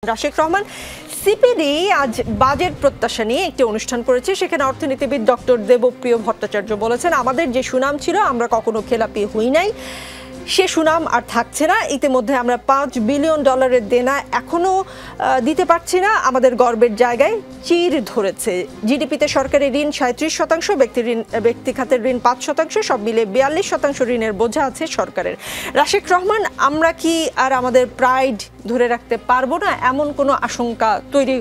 Rashek Rahman CPD আজ budget প্রত্যাশা নিয়ে একটি অনুষ্ঠান করেছে। সেখানে অর্থনীতিবিদ ডক্টর দেবপ্রিয় ভট্টাচার্য বলেছেন, আমাদের যে সুনাম ছিল আমরা কখনো খেলাপি হই নাই, সে সুনাম আর থাকছে না। ইতিমধ্যে আমরা $5 বিলিয়ন দেনা এখনো দিতে পারছি না, আমাদের গর্বের জায়গায় চির ধরেছে। জিডিপিতে সরকারি ঋণ 37%, ব্যক্তি খাতের ঋণ 5%, সব মিলে 42% ঋণের বোঝা আছে সরকারের। রাশেক রহমান, আমরা কি আর আমাদের প্রাইড ধরে রাখতে পারবো না? এমন কোনো আশঙ্কা তৈরি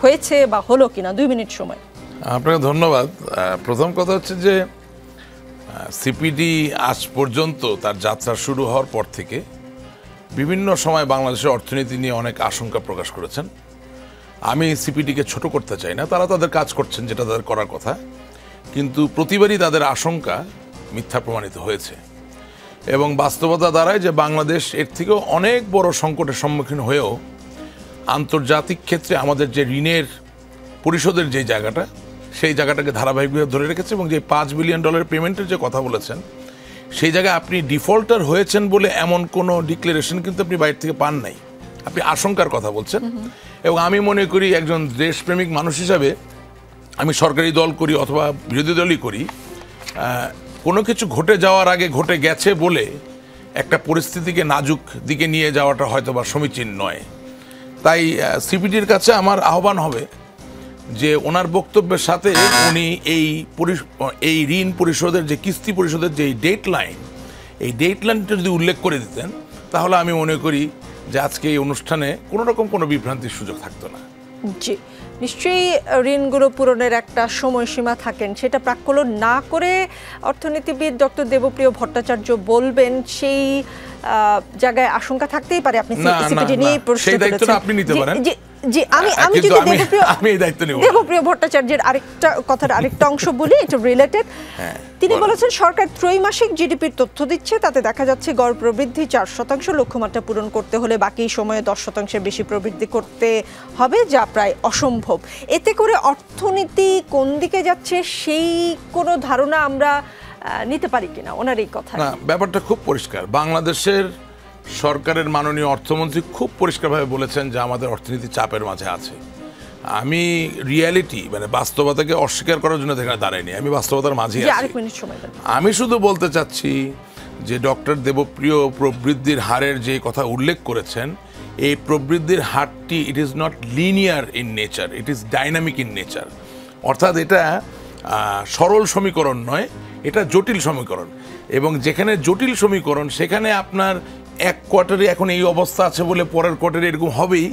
হয়েছে বা হলো কিনা? 2 মিনিট সময়। আপনাকে ধন্যবাদ। প্রথম কথা হচ্ছে যে সিপিডি আজ পর্যন্ত তার যাত্রা শুরু হওয়ার পর থেকে বিভিন্ন সময় বাংলাদেশের অর্থনীতি নিয়ে অনেক আশঙ্কা প্রকাশ করেছেন। আমি সিপিডিকে ছোট করতে চাই না, তারা তাদের কাজ করছেন যেটা তাদের করার কথা, কিন্তু প্রতিবারই তাদের আশঙ্কা মিথ্যা প্রমাণিত হয়েছে এবং বাস্তবতা দাঁড়ায় যে বাংলাদেশ এর থেকেও অনেক বড় সংকটের সম্মুখীন হয়েও আন্তর্জাতিক ক্ষেত্রে আমাদের যে ঋণের পরিশোধের যে জায়গাটা, সেই জায়গাটাকে ধারাবাহিকভাবে ধরে রেখেছে এবং যে $5 বিলিয়ন পেমেন্টের যে কথা বলেছেন, সেই জায়গায় আপনি ডিফল্টার হয়েছেন বলে এমন কোনো ডিক্লারেশন কিন্তু আপনি বাইরে থেকে পান নাই। আপনি আশঙ্কার কথা বলছেন এবং আমি মনে করি একজন দেশপ্রেমিক মানুষ হিসাবে, আমি সরকারি দল করি অথবা বিরোধী দলই করি, কোনো কিছু ঘটে যাওয়ার আগে ঘটে গেছে বলে একটা পরিস্থিতিকে নাজুক দিকে নিয়ে যাওয়াটা হয়তো বা সমীচীন নয়। তাই সিপিডির কাছে আমার আহ্বান হবে যে ওনার বক্তব্যের সাথে উনি এই ঋণ পরিশোধের যে কিস্তি পরিশোধের যে ডেডলাইন, এই ডেডলাইনটা যদি উল্লেখ করে দিতেন, তাহলে আমি মনে করি যে আজকে এই অনুষ্ঠানে কোনো রকম কোনো বিভ্রান্তির সুযোগ থাকতো না। জি, নিশ্চয়ই ঋণগুলো পূরণের একটা সময়সীমা থাকেন, সেটা প্রাক্কলন না করে অর্থনীতিবিদ ডক্টর দেবপ্রিয় ভট্টাচার্য বলবেন, সেই জায়গায় আশঙ্কা থাকতেই পারে। আপনি সিপিডি নিয়ে প্রশ্ন করেছেন, আপনি নিতে পারেন। জি, আমি যদি দেবপ্রিয় ভট্টাচার্যের আরেকটা কথার আরেকটা অংশ বলি, এটা রিলেটেড। তিনি বলেছেন সরকার ত্রৈমাসিক জিডিপির তথ্য দিচ্ছে, তাতে দেখা যাচ্ছে গড় প্রবৃদ্ধি 4%, লক্ষ্যমাত্রা পূরণ করতে হলে বাকি সময়ে 10% বেশি প্রবৃদ্ধি করতে হবে, যা প্রায় অসম্ভব। এতে করে অর্থনীতি কোন দিকে যাচ্ছে সেই কোনো ধারণা আমরা নিতে পারি কিনা ওনার এই কথা? না, ব্যাপারটা খুব পরিষ্কার। বাংলাদেশের সরকারের মাননীয় অর্থমন্ত্রী খুব পরিষ্কারভাবে বলেছেন যে আমাদের অর্থনীতি চাপের মাঝে আছে। আমি রিয়ালিটি মানে বাস্তবতাকে অস্বীকার করার জন্য এখানে দাঁড়াইনি, আমি বাস্তবতার মাঝেই আছি। আমি শুধু বলতে চাচ্ছি যে ডক্টর দেবপ্রিয় প্রবৃদ্ধির হারের যে কথা উল্লেখ করেছেন, এই প্রবৃদ্ধির হারটি it is not linear in nature, it is dynamic in nature. অর্থাৎ এটা সরল সমীকরণ নয়, এটা জটিল সমীকরণ। এবং যেখানে জটিল সমীকরণ, সেখানে আপনার এক কোয়ার্টারে এখন এই অবস্থা আছে বলে পরের কোয়ার্টারে এরকম হবেই,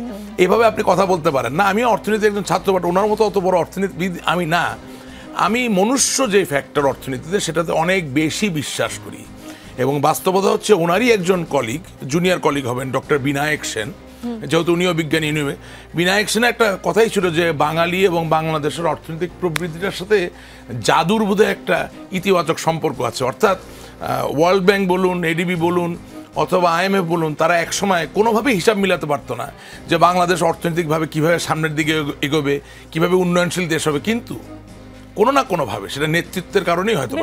এভাবে আপনি কথা বলতে পারেন না। আমিও অর্থনীতির একজন ছাত্র, বাট ওনার মতো অত বড় অর্থনীতিবিদ আমি না। আমি মনুষ্য যে ফ্যাক্টর অর্থনীতিতে, সেটাতে অনেক বেশি বিশ্বাস করি এবং বাস্তবতা হচ্ছে ওনারই একজন কলিগ, জুনিয়র কলিগ হবেন ডক্টর বিনায়ক সেন, যেহেতু উনিও বিজ্ঞানী। বিনায়ক সেনের একটা কথাই ছিল যে বাঙালি এবং বাংলাদেশের অর্থনৈতিক প্রবৃদ্ধিটার সাথে জাদুর বোধহয় একটা ইতিবাচক সম্পর্ক আছে। অর্থাৎ ওয়ার্ল্ড ব্যাংক বলুন, এডিবি বলুন অথবা IMF বলুন, তারা একসময় কোনোভাবেই হিসাব মিলাতে পারতো না যে বাংলাদেশ অর্থনৈতিকভাবে কীভাবে সামনের দিকে এগোবে, কীভাবে উন্নয়নশীল দেশ হবে, কিন্তু কোনো না কোনোভাবে সেটা নেতৃত্বের কারণেই হয়তো।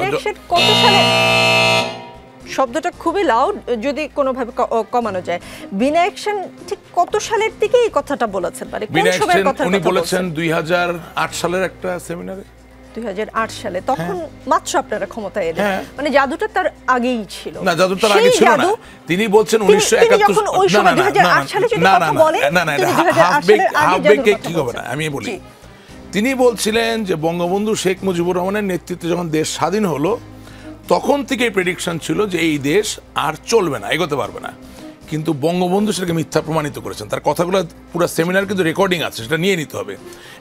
শব্দটা খুবই লাউড, যদি কোনোভাবে কমানো যায়। বিনায়ক সেন ঠিক কত সালের দিকে এই কথাটা বলেছেন? উনি বলেছেন 2008 সালের একটা সেমিনারে। 2008 সালে, তখন মাত্র আপনারা ক্ষমতায় এলেন, মানে জাদুটা তার আগেই ছিল না? জাদুটা আগে ছিল না, তিনি বলছেন 1971 আমি বলি, তিনি বলছিলেন যে বঙ্গবন্ধু শেখ মুজিবুর রহমানের নেতৃত্বে যখন দেশ স্বাধীন হলো, তখন থেকে প্রেডিকশন ছিল যে এই দেশ আর চলবে না, এগোতে পারবে না। কিন্তু বঙ্গবন্ধু সেটাকে মিথ্যা প্রমাণিত করেছেন। তার কথাগুলো পুরো সেমিনার কিন্তু রেকর্ডিং আছে, সেটা নিয়ে নিতে হবে।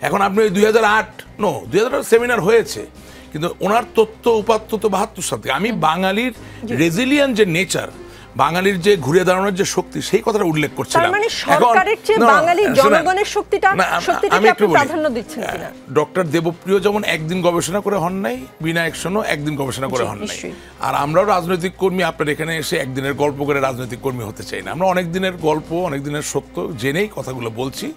এখন আপনি 2008 সেমিনার হয়েছে, কিন্তু ওনার তথ্য উপাত্ত তো 72 সাল থেকে। আমি বাঙালির রেজিলিয়েন্ট যে নেচার, বাঙালির যে ঘুরে দাঁড়ানোর যে শক্তি, সেই কথাটা উল্লেখ করছিলাম। ডক্টর দেবপ্রিয় যেমন একদিন গবেষণা করে হন নাই, বিনায়ক সেনও একদিন গবেষণা করে হন নাই। আর আমরাও রাজনৈতিক কর্মী, আপনার এখানে এসে একদিনের গল্প করে রাজনৈতিক কর্মী হতে চাই না। আমরা অনেক দিনের গল্প, অনেক দিনের সত্য জেনেই কথাগুলো বলছি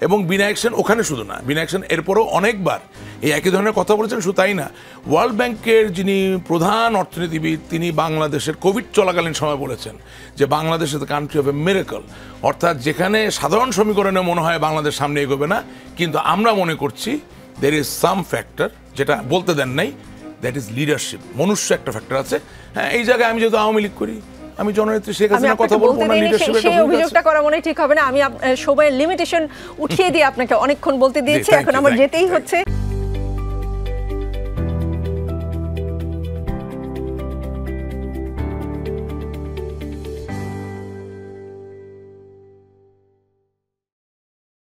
এবং বিনায়ক সেন ওখানে শুধু না, বিনায়ক সেন এরপরও অনেকবার এই একই ধরনের কথা বলেছেন। শুধু তাই না, ওয়ার্ল্ড ব্যাংকের যিনি প্রধান অর্থনীতিবিদ তিনি বাংলাদেশের কোভিড চলাকালীন সময় বলেছেন যে Bangladesh is the country of A miracle, অর্থাৎ যেখানে সাধারণ সমীকরণে মনে হয় বাংলাদেশ সামনে এগোবে না, কিন্তু আমরা মনে করছি দের ইজ সাম ফ্যাক্টর, যেটা বলতে দেন নাই, দ্যাট ইজ লিডারশিপ, মনুষ্য একটা ফ্যাক্টর আছে। হ্যাঁ, এই জায়গায় আমি যেহেতু আওয়ামী লীগ করি, আমি জননেত্রী শেখ হাসিনার কথা বলবো না, লিডারশিপের সেই অভিযোগটা করা মনে ঠিক হবে না। আমি সময়ের লিমিটেশন উঠিয়ে দিয়ে আপনাকে অনেকক্ষণ বলতে দিয়েছি, এখন আমার যেতেই হচ্ছে।